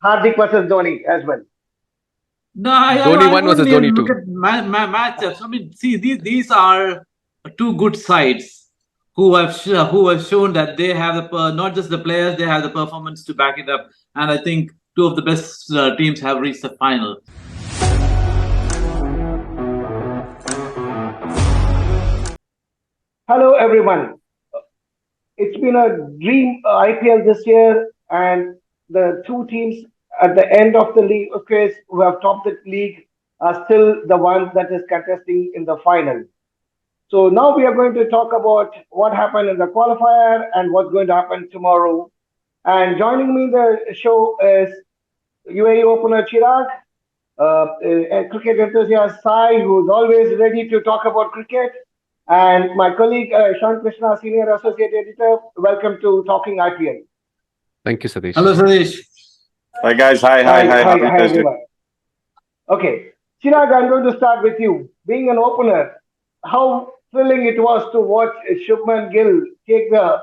Hardik versus Dhoni as well. No, Dhoni I 1 versus wouldn't Dhoni even look 2. at matchups. I mean, see, these are two good sides who have shown that they have not just the players, they have the performance to back it up. And I think two of the best teams have reached the final. Hello, everyone. It's been a dream IPL this year, and the two teams at the end of the league phase who have topped the league are still the ones that is contesting in the final. So now we are going to talk about what happened in the qualifier and what's going to happen tomorrow. And joining me in the show is UAE opener Chirag, a cricket enthusiast Sai, who's always ready to talk about cricket, and my colleague Sean Krishna, Senior Associate Editor. Welcome to Talking IPL. Thank you, Satish. Hello, Sadish. Hi guys, hi everyone. Okay, Chirag, I'm going to start with you. Being an opener, how thrilling it was to watch Shubman Gill take the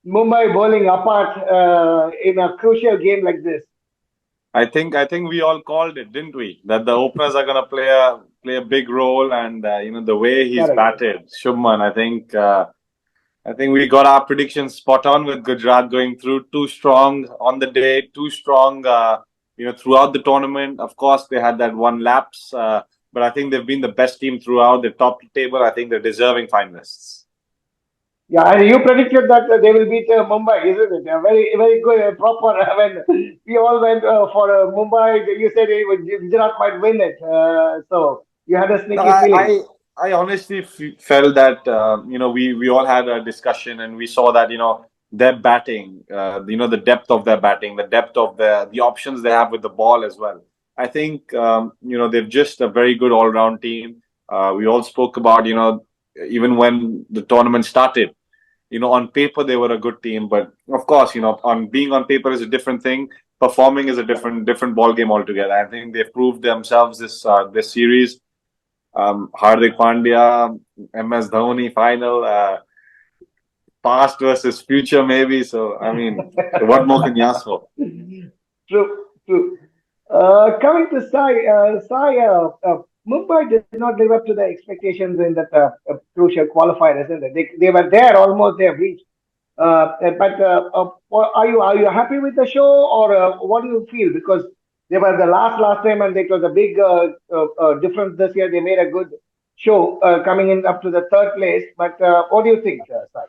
Mumbai bowling apart in a crucial game like this. I think we all called it, didn't we? That the openers are going to play a big role, and the way he's batted, Shubman. I think we got our predictions spot on with Gujarat going through. Too strong on the day, too strong. Throughout the tournament. Of course, they had that one lapse, but I think they've been the best team throughout. They've topped the table. I think they're deserving finalists. Yeah, and you predicted that they will beat Mumbai, isn't it? Very, very good, proper. When we all went for Mumbai, you said Gujarat might win it. So you had a sneaky feeling. I honestly felt that we all had a discussion and we saw that their batting, the depth of their batting, the depth of the options they have with the ball as well. I think they're just a very good all round team. We all spoke about even when the tournament started. On paper they were a good team, but of course, on being on paper is a different thing. Performing is a different ball game altogether. I think they've proved themselves this series. Hardik Pandya, MS Dhoni final, past versus future maybe. So I mean, what more can you ask for? True. Coming to Sai, Mumbai did not live up to the expectations in that crucial qualifier, isn't it? They were there, almost they have reached. Are you happy with the show, or what do you feel? Because they were the last time, and it was a big difference this year. They made a good show coming in up to the third place. But what do you think, Sai?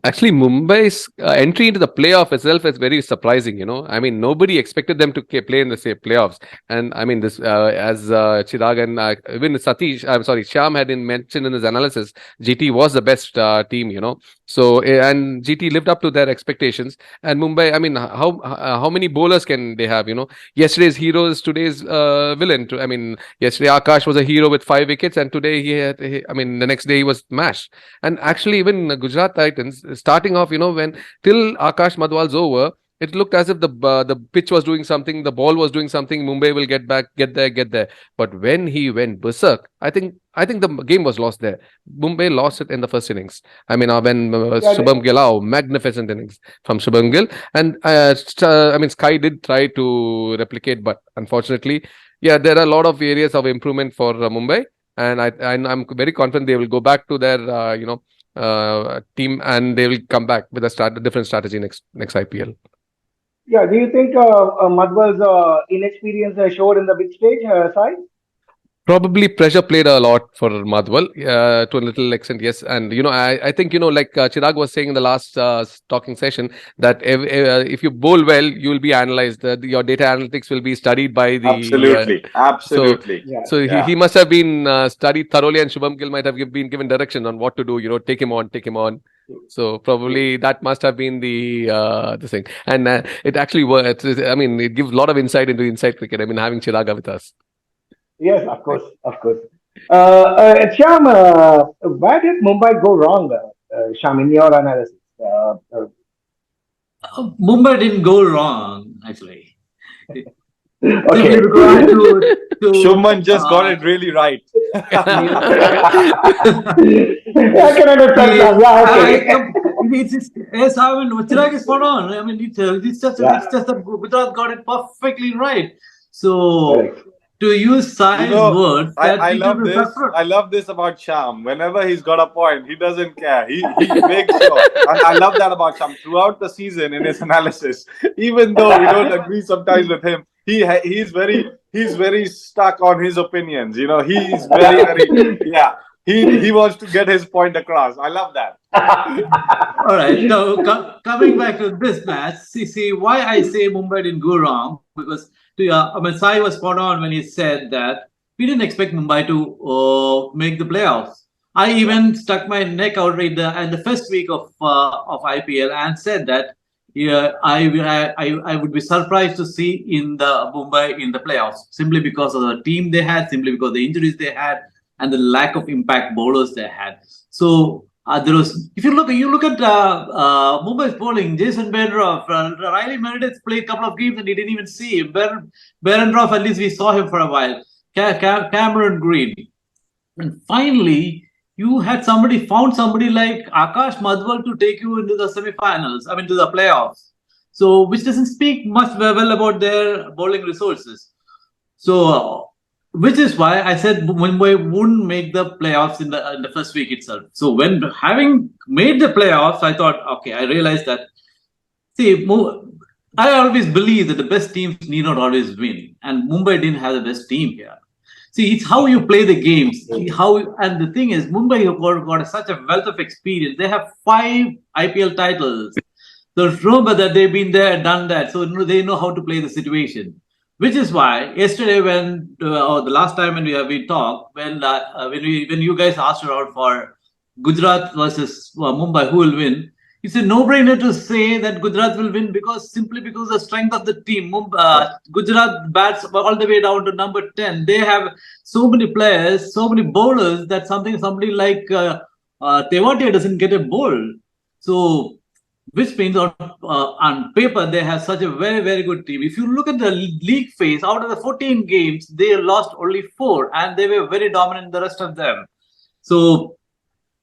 Actually, Mumbai's entry into the playoff itself is very surprising. I mean, nobody expected them to play in the playoffs. And I mean, this as Chirag and even Satish, I'm sorry, Shyam had mentioned in his analysis, GT was the best team. So and GT lived up to their expectations. And Mumbai, I mean, how many bowlers can they have? Yesterday's hero is today's villain. I mean, yesterday Akash was a hero with 5 wickets, and today the next day he was smashed. And actually, even Gujarat Titans starting off, when till Akash Madhwal's over, it looked as if the pitch was doing something, the ball was doing something. Mumbai will get there. But when he went berserk, I think the game was lost there. Mumbai lost it in the first innings. I mean, when Shubham Gill, magnificent innings from Shubham Gill, and Sky did try to replicate, but unfortunately, there are a lot of areas of improvement for Mumbai, and I'm very confident they will go back to their team, and they will come back with a different strategy next IPL. Yeah, do you think Madhwal's inexperience showed in the big stage, Sai? Probably pressure played a lot for Madhwal to a little extent, yes. And I think like Chirag was saying in the last talking session, that if you bowl well, you will be analyzed. Your data analytics will be studied by the absolutely. So he must have been studied thoroughly, and Shubham Gill might have been given direction on what to do. Take him on. So probably that must have been the thing, and it actually works. I mean, it gives a lot of insight into inside cricket. I mean, having Chiraga with us. Yes, of course. Shyam, where did Mumbai go wrong, Shyam, in your analysis? Mumbai didn't go wrong, actually. Okay. because Shubman just got it really right. I can understand that. Yeah, okay. yes, I mean, Chirag is spot on. I mean, it's Yeah, just that Gujarat got it perfectly right. So, correct. to use You science know, words, that I it will love be this. separate. I love this about Sham. Whenever he's got a point, he doesn't care. He makes sure, and I love that about Sham. Throughout the season, in his analysis, even though we don't agree sometimes with him, he's very stuck on his opinions. You know, he's very yeah. He wants to get his point across. I love that. All right. Now, coming back to this match, see why I say Mumbai didn't go wrong because I mean, Sai was spot on when he said that we didn't expect Mumbai to make the playoffs. I even stuck my neck out right there at the first week of IPL and said that yeah, I would be surprised to see in the Mumbai in the playoffs simply because of the team they had, simply because of the injuries they had, and the lack of impact bowlers they had. So there was, if you look at Mumbai's bowling, Jason Behrendorff, Riley Meredith played a couple of games and he didn't even see him. Behrendorff, at least we saw him for a while. Cameron Green, and finally, you had found somebody like Akash Madhwal to take you into the semi-finals. I mean, to the playoffs. So, which doesn't speak much well about their bowling resources. So, which is why I said Mumbai wouldn't make the playoffs in the first week itself. So, when having made the playoffs, I thought, okay, I realized that. See, I always believe that the best teams need not always win, and Mumbai didn't have the best team here. See, it's how you play the games. And the thing is, Mumbai have got such a wealth of experience. They have 5 IPL titles. So remember that they've been there, done that. So they know how to play the situation. Which is why yesterday, or the last time we talked, when you guys asked around for Gujarat versus Mumbai, who will win? It's a no-brainer to say that Gujarat will win simply because the strength of the team. Gujarat bats all the way down to number 10. They have so many players, so many bowlers that somebody like Tewatia doesn't get a bowl. So, which means on paper they have such a very good team. If you look at the league phase, out of the 14 games, they lost only 4, and they were very dominant in the rest of them. So,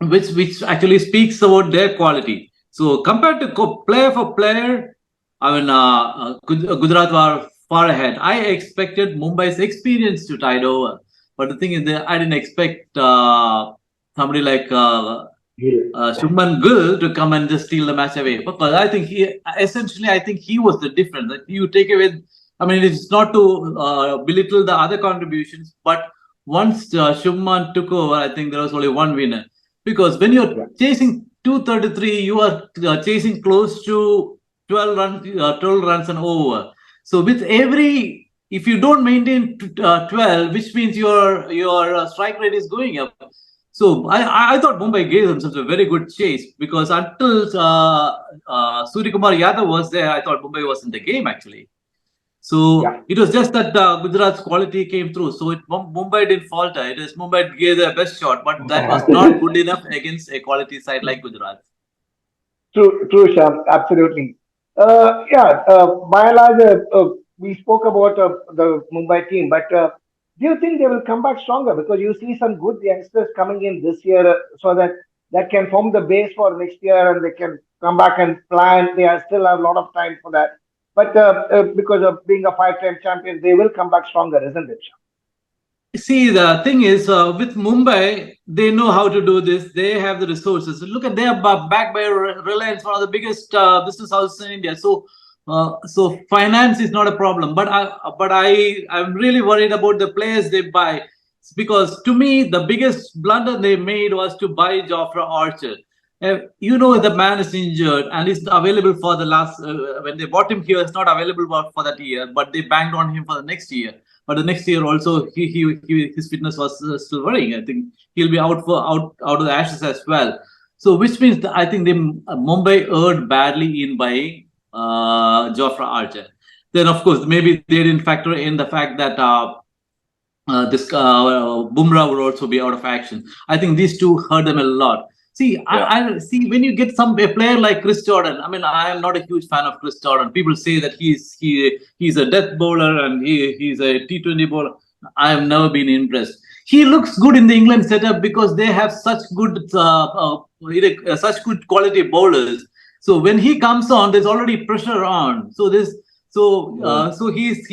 which actually speaks about their quality. So compared to player for player, I mean, Gujarat were far ahead. I expected Mumbai's experience to tide over, but the thing is that I didn't expect somebody like Shubman Gill to come and just steal the match away. Because I think I think he was the difference. Like you take away, I mean, it's not to belittle the other contributions, but once Shubman took over, I think there was only one winner. Because when you're chasing 233, you are chasing close to 12 runs and over. So with if you don't maintain 12, which means your strike rate is going up. So I thought Mumbai gave themselves a very good chase because until Suryakumar Yadav was there, I thought Mumbai was in the game actually. So it was just that Gujarat's quality came through. So Mumbai didn't falter. It is Mumbai gave their best shot, but that was not good enough against a quality side like Gujarat. True, Sham, absolutely. By and large, we spoke about the Mumbai team, but do you think they will come back stronger? Because you see some good youngsters coming in this year, so that can form the base for next year, and they can come back and plan. They are still have a lot of time for that. But because of being a five-time champion, they will come back stronger, isn't it, Sham? See, the thing is, with Mumbai, they know how to do this. They have the resources. Look at they are backed by Reliance, one of the biggest business houses in India. So finance is not a problem. I'm really worried about the players they buy because to me the biggest blunder they made was to buy Jofra Archer. The man is injured and is available for the last. When they bought him, he was not available for that year, but they banked on him for the next year. But the next year also, his fitness was still worrying. I think he'll be out of the Ashes as well. So which means that I think Mumbai erred badly in buying Jofra Archer. Then of course maybe they didn't factor in the fact that this Bumrah would also be out of action. I think these two hurt them a lot. See, Yeah. I see when you get a player like Chris Jordan. I mean, I am not a huge fan of Chris Jordan. People say that he's a death bowler and he's a T20 bowler. I have never been impressed. He looks good in the England setup because they have such good quality bowlers. So when he comes on, there's already pressure on. He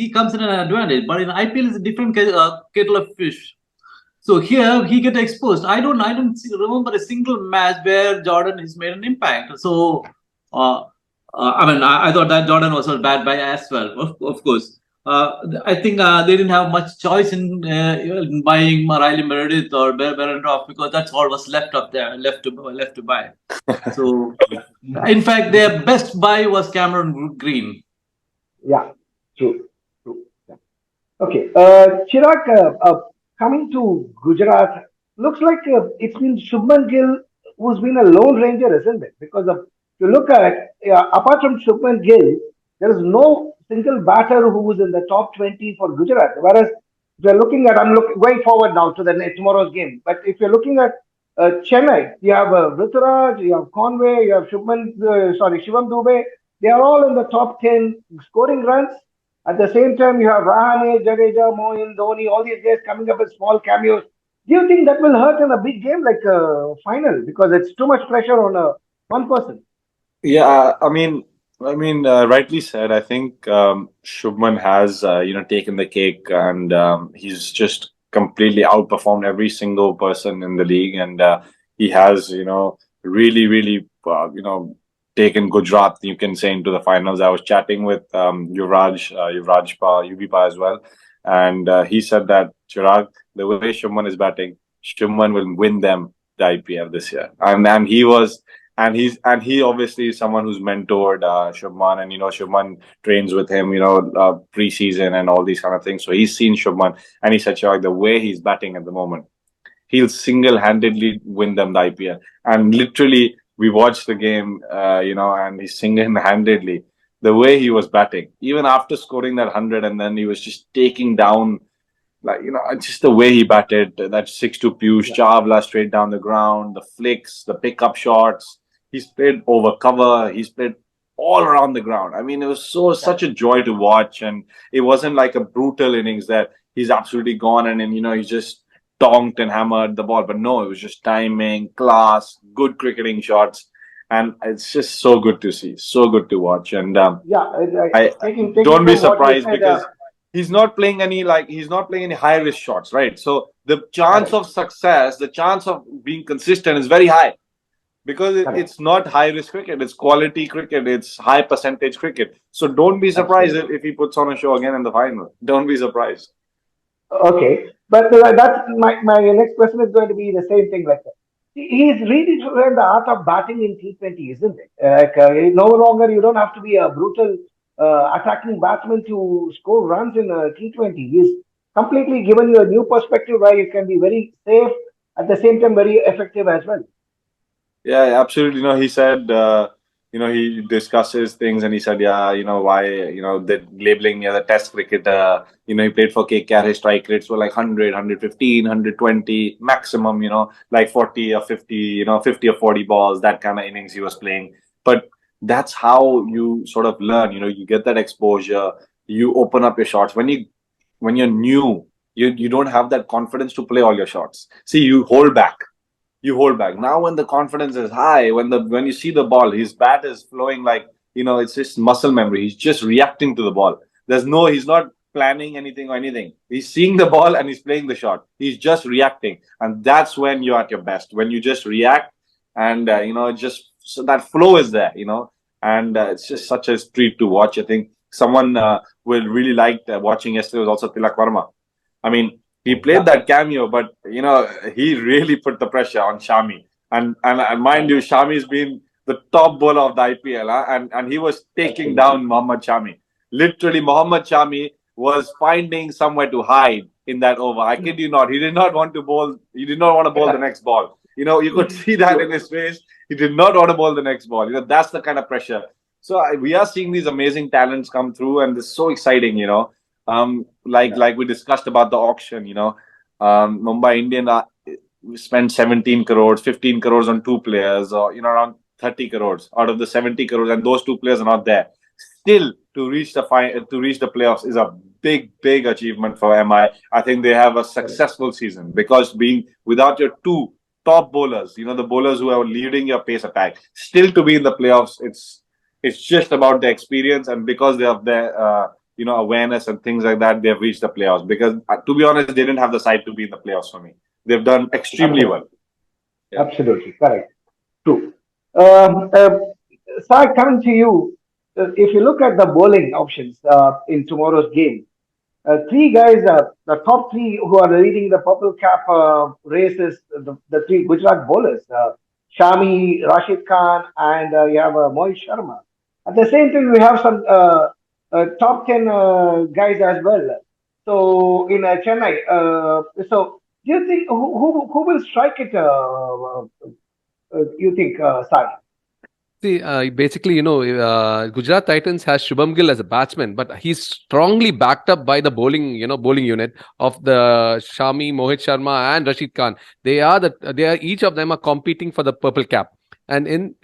comes in an advantage. But in IPL, it's a different kettle of fish. So here he get exposed. Remember a single match where Jordan has made an impact. So uh, I thought that Jordan was a bad buy as well. Of course, I think they didn't have much choice in buying Riley Meredith or Berendorf because that's all was left up there, left to buy. So in fact, their best buy was Cameron Green. Yeah, true, true. Yeah. Okay, Chirag, coming to Gujarat, looks like it's been Shubman Gill who's been a lone ranger, isn't it? Because if you look at, apart from Shubman Gill, there is no single batter who was in the top 20 for Gujarat. Whereas if you're looking at, going forward now to tomorrow's game, but if you're looking at Chennai, you have Rituraj, you have Conway, you have Shivam Dubey. They are all in the top 10 scoring runs. At the same time, you have Rahane, Jadeja, Moin, Dhoni, all these guys coming up with small cameos. Do you think that will hurt in a big game like a final because it's too much pressure on one person? Yeah, rightly said. I think Shubman has taken the cake, and he's just completely outperformed every single person in the league, and he has really really taken Gujarat, you can say, into the finals. I was chatting with Yuvraj as well, and he said that Chirag, the way Shubman is batting, Shubman will win them the IPL this year, and he obviously is someone who's mentored Shubman, and Shubman trains with him, preseason and all these kind of things. So he's seen Shubman, and he said, Chirag, the way he's batting at the moment, he'll single-handedly win them the IPL. And literally, we watched the game, and he single-handedly, the way he was batting, even after scoring that 100, and then he was just taking down, just the way he batted, that six to Piyush Chawla straight down the ground, the flicks, the pickup shots. He's played over cover. He's played all around the ground. I mean, it was such a joy to watch, and it wasn't like a brutal innings that he's absolutely gone and then he just tonked and hammered the ball. But no, it was just timing, class, good cricketing shots, and it's just so good to see, so good to watch. And Taking don't be from what you surprised said, because he's not playing any high risk shots, right? So the chance of success, the chance of being consistent is very high because it's not high risk cricket, it's quality cricket, it's high percentage cricket. So don't be surprised if he puts on a show again in the final. Don't be surprised. Okay, but that's my next question is going to be the same thing like that. He's really learned the art of batting in T20, isn't it? No longer you don't have to be a brutal attacking batsman to score runs in a T20. He's completely given you a new perspective where you can be very safe at the same time very effective as well. Yeah, absolutely. He said, he discusses things and he said, why, they're labeling me as a test cricketer. He played for KKR, his strike rates were like 100, 115, 120 maximum, like 40 or 50, 50 or 40 balls, that kind of innings he was playing. But that's how you sort of learn, you get that exposure, you open up your shots. When you're new, you don't have that confidence to play all your shots. See, you hold back. Now when the confidence is high, when you see the ball, his bat is flowing like it's just muscle memory. He's just reacting to the ball. He's not planning anything or anything. He's seeing the ball and he's playing the shot. He's just reacting, and that's when you're at your best. When you just react, and just so that flow is there. And it's just such a treat to watch. I think someone will really like watching yesterday was also Tilak Verma. I mean, he played that cameo, but he really put the pressure on Shami. And mind you, Shami's been the top bowler of the IPL, and he was taking down Mohammad Shami. Literally, Mohammad Shami was finding somewhere to hide in that over. I kid you not. He did not want to bowl. He did not want to bowl the next ball. You could see that in his face. He did not want to bowl the next ball. That's the kind of pressure. So we are seeing these amazing talents come through, and it's so exciting. Like we discussed about the auction. Mumbai Indian spend 17 crores, 15 crores on two players, or around 30 crores out of the 70 crores, and those two players are not there. Still, to reach the playoffs is a big achievement for MI. I think they have a successful season, because being without your two top bowlers, the bowlers who are leading your pace attack, still to be in the playoffs, it's just about the experience, and because they have their awareness and things like that, they've reached the playoffs. Because to be honest, they didn't have the side to be in the playoffs for me. They've done extremely well. Yeah. Absolutely correct. True. Sai, coming to you, if you look at the bowling options in tomorrow's game, three guys, the top three who are leading the purple cap races, the three Gujarat bowlers, Shami, Rashid Khan, and you have Mohit Sharma. At the same time, we have some top 10 guys as well. So in Chennai, so do you think who will strike it? You think, Sai? See, basically, Gujarat Titans has Shubham Gill as a batsman, but he's strongly backed up by the bowling unit of the Shami, Mohit Sharma, and Rashid Khan. Each of them are competing for the purple cap. And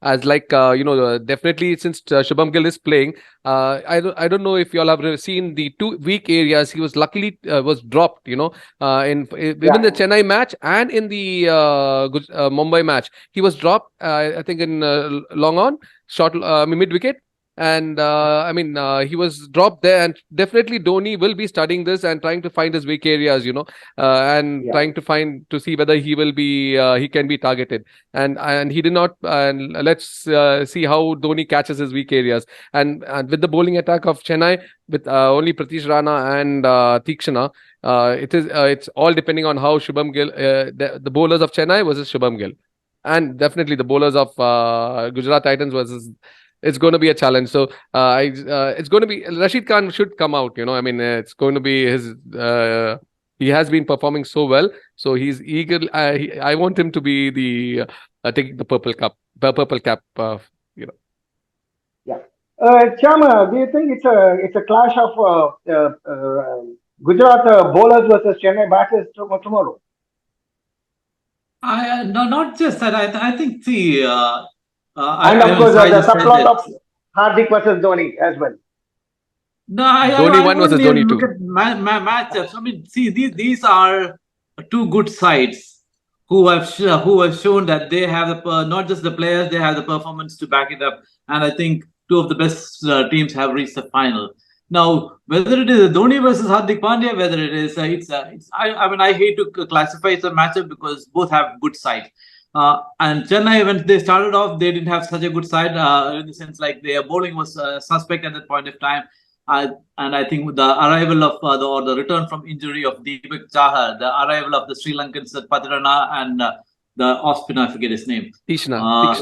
as like definitely, since Shubham Gill is playing, I don't know if you all have seen the two weak areas. He was luckily was dropped, in within the Chennai match and in the Mumbai match. He was dropped, I think, in long on short mid wicket. And he was dropped there, and definitely Dhoni will be studying this and trying to find his weak areas, and trying to see whether he can be targeted. And he did not. And let's see how Dhoni catches his weak areas. And with the bowling attack of Chennai, with only Pratish Rana and Tikshana, it's all depending on how Shubham Gill, the bowlers of Chennai versus Shubham Gill, and definitely the bowlers of Gujarat Titans versus. It's going to be a challenge. So it's going to be Rashid Khan should come out. It's going to be his. He has been performing so well, so he's eager. I want him to be the taking the purple cap. Yeah. Chama, do you think it's a clash of Gujarat bowlers versus Chennai batters tomorrow? No, not just that. I think and of course, the subplot of Hardik versus Dhoni as well. No, Dhoni 1 versus Dhoni 2. Look at matchups. See, these are two good sides who have shown that they have not just the players, they have the performance to back it up. And I think two of the best teams have reached the final. Now, whether it is Dhoni versus Hardik Pandya, whether it is, I hate to classify it as a matchup because both have good sides. And Chennai, when they started off, they didn't have such a good side in the sense like their bowling was suspect at that point of time. And I think with the arrival of the return from injury of Deepak Chahar, the arrival of the Sri Lankans Patirana and the off-spinner, I forget his name. Tikshana.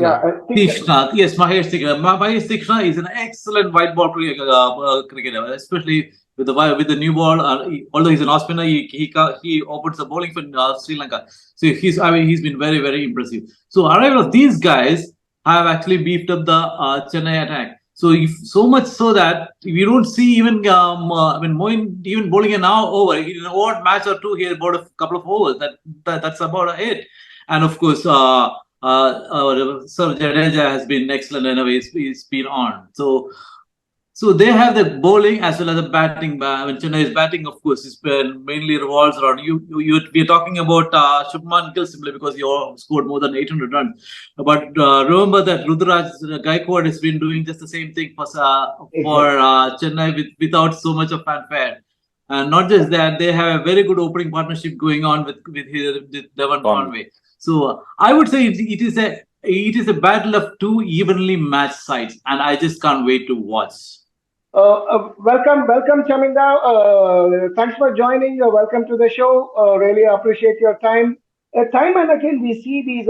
Yes, Mahesh Tikshana. Mahesh Tikshana is an excellent white ball cricketer, especially with the new ball. Although he's an off-spinner, he opens the bowling for Sri Lanka. So he's been very, very impressive. So arrival of these guys have actually beefed up the Chennai attack. So much so that we don't see even Moin even bowling an hour over. In an odd match or two, he had bowled a couple of overs. That's about it. And of course, Sir Jadeja has been excellent anyway. He's been on. So they have the bowling as well as the batting. When Chennai is batting, of course, it's been mainly revolves around we're talking about Shubman Gill simply because he scored more than 800 runs. But remember that Rudraj Gaikwad has been doing just the same thing for Chennai without so much of fanfare. And not just that, they have a very good opening partnership going on with Devon Conway. So I would say it is a battle of two evenly matched sides, and I just can't wait to watch. Welcome, Chaminda. Thanks for joining. Welcome to the show. Really appreciate your time. Time and again, we see these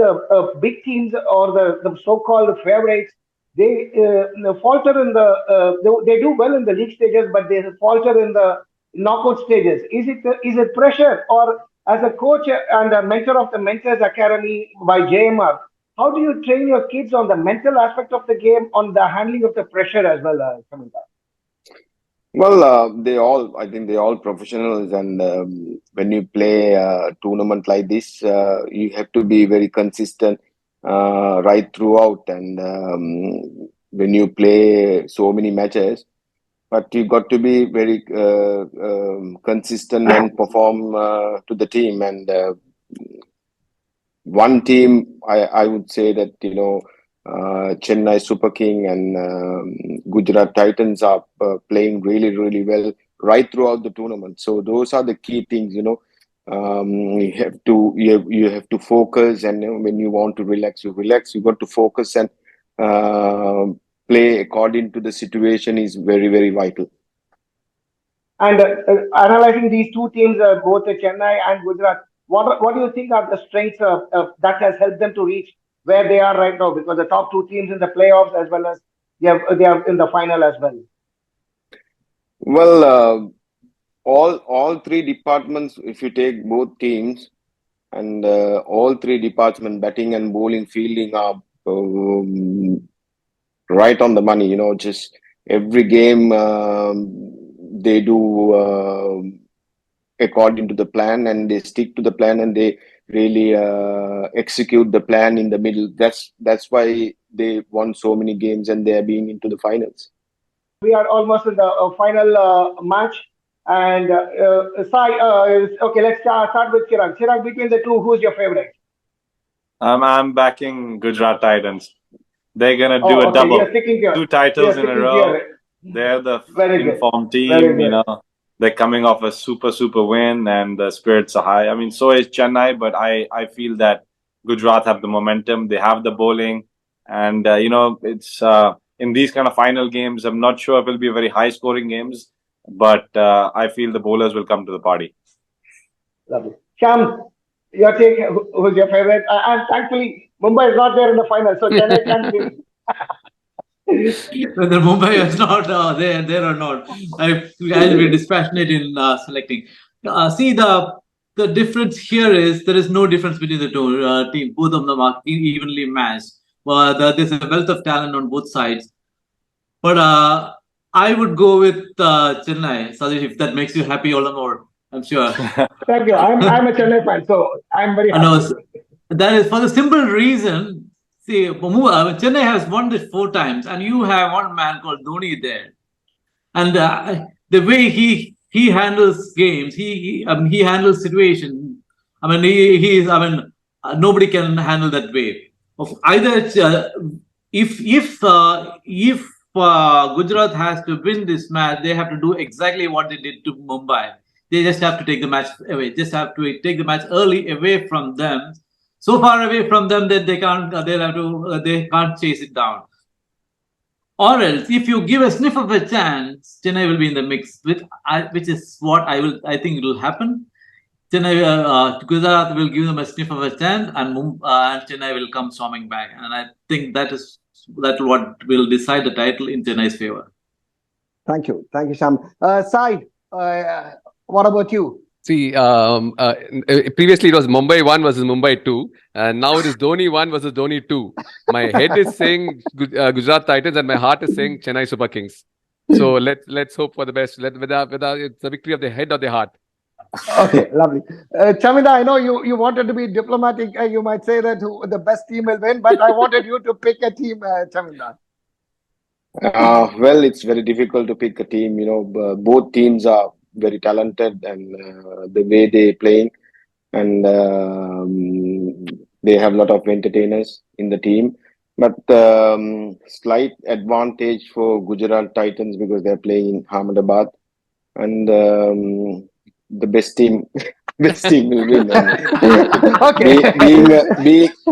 big teams or the so-called favorites. They falter in they do well in the league stages, but they falter in the knockout stages. Is it pressure, or as a coach and a mentor of the Mentors Academy by JMR, how do you train your kids on the mental aspect of the game, on the handling of the pressure as well, Chaminda? Well, I think they all professionals, and when you play a tournament like this, you have to be very consistent right throughout. And when you play so many matches, but you got to be very consistent and perform to the team. And one team, I would say that, Chennai Super King and Gujarat Titans are playing really, really well right throughout the tournament. So those are the key things, you have to focus, and when you want to relax, you relax. You got to focus and uh, play according to the situation is very, very vital. And analyzing these two teams, both Chennai and Gujarat, what do you think are the strengths that has helped them to reach where they are right now? Because the top two teams in the playoffs, as well as they are in the final as well. Well, all three departments, if you take both teams, and all three departments, batting and bowling, fielding, are right on the money. Just every game they do according to the plan, and they stick to the plan, and they really execute the plan in the middle. That's why they won so many games, and they are being into the finals. We are almost in the final match. And Sai, okay, let's start with Chirag. Chirag, between the two, who's your favorite? I'm backing Gujarat Titans. They're gonna do Oh, a okay, you're double, sticking here. two You're titles in a sticking row. here. They're the Very good. informed Very team. good. They're coming off a super win, and the spirits are high. I mean, so is Chennai, but I feel that Gujarat have the momentum. They have the bowling, and it's in these kind of final games. I'm not sure if it'll be very high scoring games, but I feel the bowlers will come to the party. Lovely. Sham, your take, who's your favorite? And thankfully, Mumbai is not there in the final, so Chennai can't win. Whether Mumbai is not there or not, I'll be dispassionate in selecting. See, the difference here is there is no difference between the two teams. Both of them are evenly matched. There's a wealth of talent on both sides. But I would go with Chennai, Sadish, if that makes you happy all the more. I'm sure. Thank you. I'm a Chennai fan, so I'm very I know happy. that is for the simple reason. See, Chennai has won this 4 times, and you have one man called Dhoni there, and the way he handles games, he handles situation. I mean, he is. I mean, nobody can handle that way. Of either if Gujarat has to win this match, they have to do exactly what they did to Mumbai. They just have to take the match away. Just have to take the match early away from them, so far away from them that they can't. They have to. They can't chase it down. Or else, if you give a sniff of a chance, Chennai will be in the mix, which is what I think it will happen. Chennai, Gujarat will give them a sniff of a chance, and Chennai will come storming back. And I think that what will decide the title in Chennai's favor. Thank you, Sham. Sai, what about you? See, previously it was Mumbai 1 versus Mumbai 2, and now it is Dhoni 1 versus Dhoni 2. My head is saying Gujarat Titans, and my heart is saying Chennai Super Kings. So let's hope for the best. Whether it's the victory of the head or the heart. Okay, lovely. Chamida, I know you wanted to be diplomatic. You might say that the best team will win, but I wanted you to pick a team, Chamida. Well, it's very difficult to pick a team. Both teams are very talented, and the way they playing, and they have a lot of entertainers in the team. But slight advantage for Gujarat Titans because they're playing in Ahmedabad, and the best team, best team will win. Okay.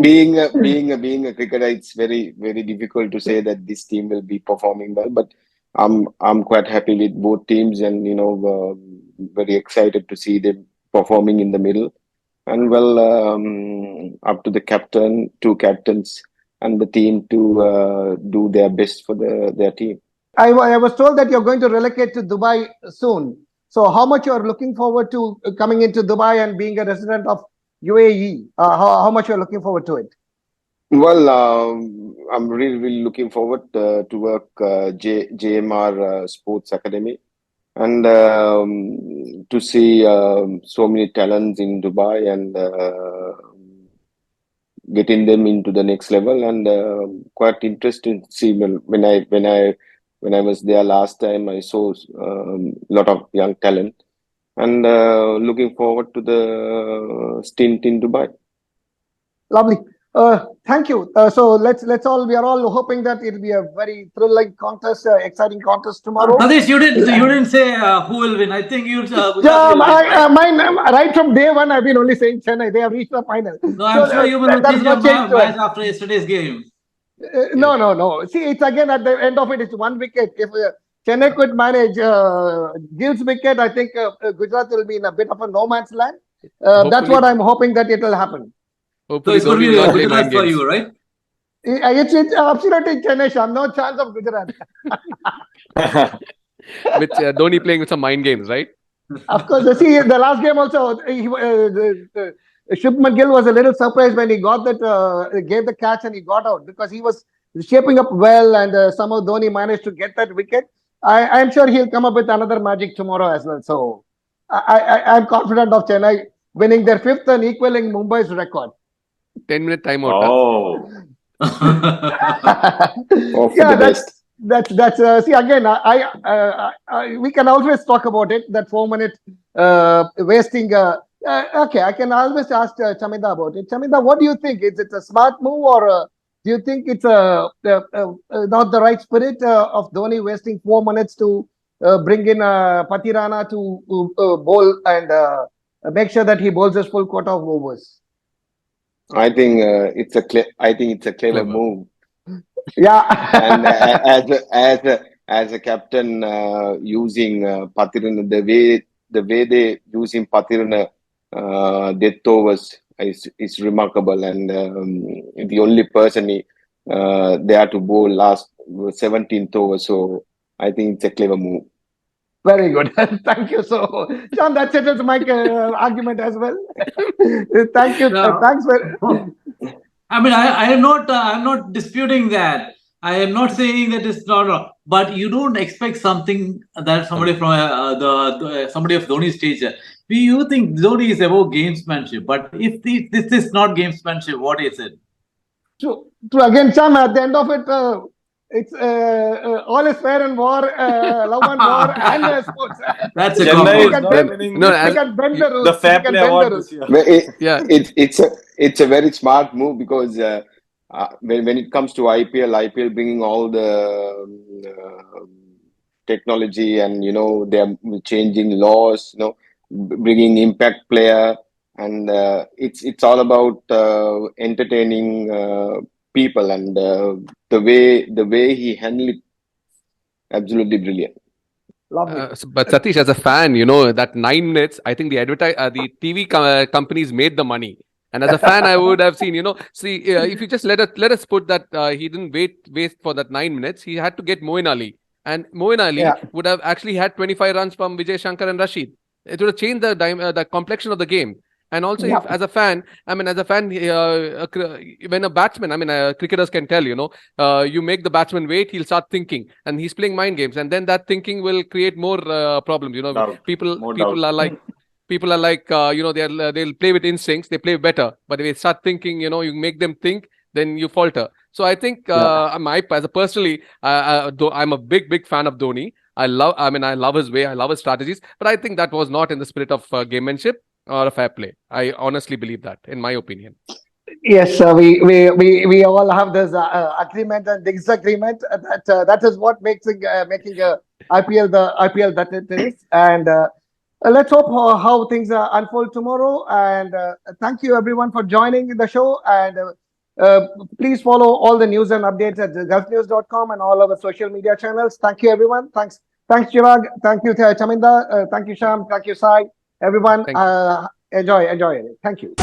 Being a cricketer, it's very difficult to say that this team will be performing well. But I'm quite happy with both teams, and very excited to see them performing in the middle. And well, up to the two captains, and the team to do their best for their team. I was told that you're going to relocate to Dubai soon. So how much you're looking forward to coming into Dubai and being a resident of UAE? How much you're looking forward to it? Well, I'm really looking forward to work JMR Sports Academy, and to see so many talents in Dubai and getting them into the next level, and quite interesting to see when I was there last time. I saw a lot of young talent, and looking forward to the stint in Dubai. Lovely. Thank you. So let's all, we are all hoping that it'll be a very thrilling contest, exciting contest tomorrow. Satish, you didn't say who will win. I think you Gujarat Yeah, will win, right? right from day one, I've been only saying Chennai. They have reached the final. No, I'm sure you will That's change your not changed. mind after yesterday's game. No. See, it's again at the end of it, it's one wicket. If Chennai could manage Gill's wicket, I think Gujarat will be in a bit of a no man's land. That's what I'm hoping that it will happen. So Hopefully, it's going Dhoni to will be not play Gujarat mind for games. you, right? It's absolutely Chennai, Sham. No chance of Gujarat. With Dhoni playing with some mind games, right? Of course, see, the last game also, Shubman Gill was a little surprised when he got that, gave the catch and he got out because he was shaping up well, and somehow Dhoni managed to get that wicket. I'm sure he'll come up with another magic tomorrow as well. So I'm confident of Chennai winning their fifth and equaling Mumbai's record. 10-minute timeout. Oh, Hope for Yeah, the best. that's see again. We can always talk about it. That 4 minute wasting. Okay, I can always ask Chaminda about it. Chaminda, what do you think? Is it a smart move, or do you think it's not the right spirit of Dhoni wasting 4 minutes to bring in Patirana to bowl and make sure that he bowls his full quota of overs? I think it's a clever Clever. move. Yeah. And as a captain, using Patirana, the way they using Patirana death overs is remarkable, and the only person there to bowl last 17th over. So I think it's a clever move. Very good. Thank you. So, John, that settles my argument as well. Thank you. Yeah. Thanks for. I mean, I'm not disputing that. I am not saying that it's not wrong. But you don't expect something that somebody from somebody of Dhoni's stature. You think Dhoni is above gamesmanship, but if this is not gamesmanship, what is it? True. Again, Sam, at the end of it, it's all is fair in war, love and war, and sports. That's a Chennai compliment. is not winning No, We can bend the rules. the Fair We can Play bend the Award rules. this year. Well, Yeah. it's a very smart move because when it comes to IPL bringing all the technology, and they are changing laws, bringing impact player, and it's all about entertaining people, and the way he handled it, absolutely brilliant. Lovely. But Satish, as a fan, that 9 minutes, I think the TV companies made the money. And as a fan, I would have seen, if you just let us put that he didn't waste for that 9 minutes, he had to get Moeen Ali. And Moeen Ali would have actually had 25 runs from Vijay Shankar and Rashid. It would have changed the complexion of the game. And also, as a fan, when a batsman, cricketers can tell, you make the batsman wait, he'll start thinking, and he's playing mind games, and then that thinking will create more problems. People are like, they'll play with instincts, they play better, but if they start thinking, you make them think, then you falter. So I think, personally, I'm a big fan of Dhoni. I love his way, I love his strategies, but I think that was not in the spirit of gamemanship or a fair play. I honestly believe that, in my opinion. Yes, we all have this agreement and disagreement. That is what makes making IPL the IPL that it is. And let's hope how things unfold tomorrow. And thank you everyone for joining the show. And please follow all the news and updates at gulfnews.com and all our social media channels. Thank you everyone. Thanks Chirag. Thank you Chaminda. Thank you Sham. Thank you Sai. Everyone, enjoy it. Thank you.